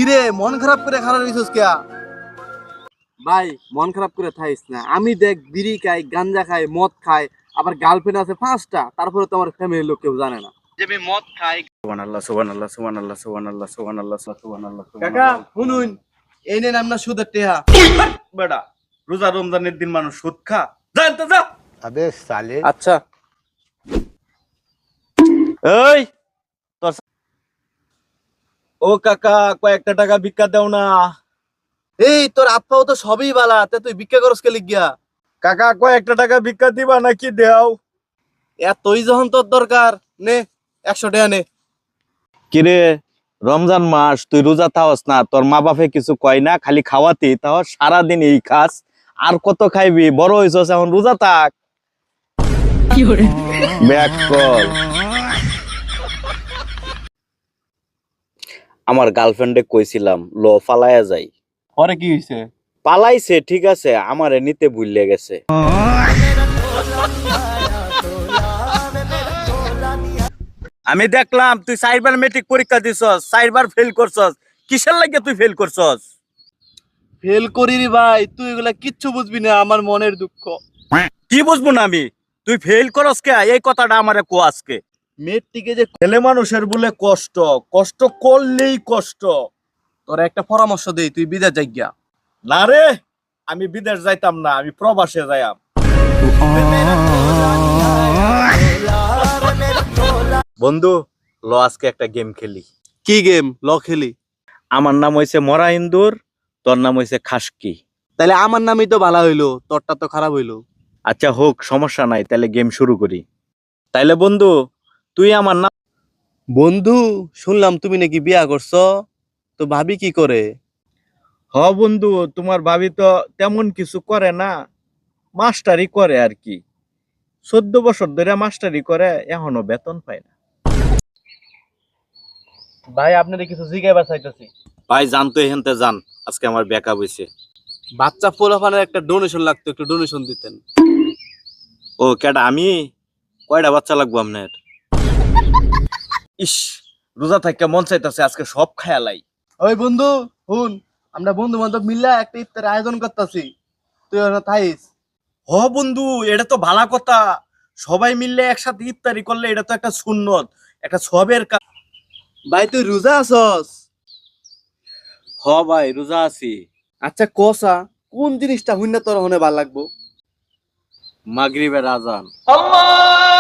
কিরে মন খারাপ করে খারাপ রিসোর্স কেয়া? ভাই মন খারাপ করে থাইস না, আমি দেখ বিড়ি খাই, গাঞ্জা খাই, মদ খাই, আবার গার্লফ্রেন্ড আছে 5টা, তারপরে তো আমার ফ্যামিলির লোক কেউ জানে না যে আমি মদ খাই। সুবহানাল্লাহ সুবহানাল্লাহ সুবহানাল্লাহ সুবহানাল্লাহ সুবহানাল্লাহ সুবহানাল্লাহ। কাকা শুনুন, এই নেন আপনার সুদের টেহা। বেটা, রোজা রমজানের দিন মানুষ সুদ খা? জান তো যা। अबे साले আচ্ছা এই তোর ও কাকা কয়েকটা টাকা ভিক্ষা দাও না। এই তোর আপ্পাও তো সবই বালা, তে তুই ভিক্ষা করস কে লিগিয়া? কাকা কয়েকটা টাকা ভিক্ষা দিবা নাকি দেও? এতই যখন তোর দরকার, নে 100 টাকা নে। কিরে রমজান মাস তুই রোজা থাকস না, তোর মা বাপে কিছু কয় না, খালি খাওয়াতি তাও সারাদিন এই খাস, আর কত খাইবি? বড় হইছস এখন রোজা থাক। Back call. আমার গার্লফ্রেন্ডে কইছিলাম ল পালায়া যাই, পরে কি হইছে? পালাইছে ঠিক আছে, আমারে নিতে ভুলে গেছে। আমি দেখলাম তুই 4বার মেট্রিক পরীক্ষা দিছস, 4বার ফেল করছস, কিসের লাগে তুই ফেল করছস? ফেল করি রে ভাই, তুই এগুলা কিচ্ছু বুঝবি না, আমার মনের দুঃখ। কি বুঝবো না আমি? তুই ফেল করস কে? এই কথাটা আমারে কো আজকে। মেট্রিকে যে ছেলে মানুষের বলে কষ্ট, কষ্ট করলেই কষ্ট। তোর একটা পরামর্শ দেই, তুই বিদেশ যাইগা। না রে, আমি বিদেশ যাইতাম না, আমি প্রবাসে যাইতাম। বন্ধু ল আজকে একটা গেম খেলি। কি গেম? ল খেলি। আমার নাম হইছে মরা ইন্দুর, তোর নাম হইছে খাসকি। তাহলে আমার নামই তো ভালো হইলো, তোরটা তো খারাপ হইলো। আচ্ছা হোক, সমস্যা নাই, তাহলে গেম শুরু করি। তাইলে বন্ধু তুই আমার নাম। বন্ধু, শুনলাম তুমি নাকি বিয়া করছো, তো ভাবি কি করে? হ বন্ধু, তোমার ভাবি তো তেমন কিছু করে না, মাস্টারি করে আর কি। 14 বছর ধরে মাস্টারি করে, এখনো বেতন পায় না। ভাই আপনাদের কিছু জিজ্ঞাসা চাইতেছি। ভাই জানতো এখানতে যান, আজকে আমার ব্যাকআপ হইছে। বাচ্চা পোলাপানের একটা ডোনেশন লাগতো, একটু ডোনেশন দিতেন। ও কেডা আমি? কয়টা বাচ্চা লাগবো আপনার? ইস, রোজা থাইকা মন চাইতাছে আজকে সব খায়ালাই। ওই বন্ধু শুন, আমরা বন্ধু বান্ধব মিল্লা একটা ইফতার আয়োজন করতেছি, তুই ওখানে থাইস। হ বন্ধু, এটা তো ভালো কথা। সবাই মিললে একসাথে ইফতারি করলে এটা তো একটা সুন্নত, একটা সবের কাজ। ভাই তুই রোজা আছস? হ ভাই রোজা আছি। আচ্ছা কসা, কোন জিনিসটা হুইনা তোর হনে ভাল লাগবো? মাগরিবের আজান। আল্লাহ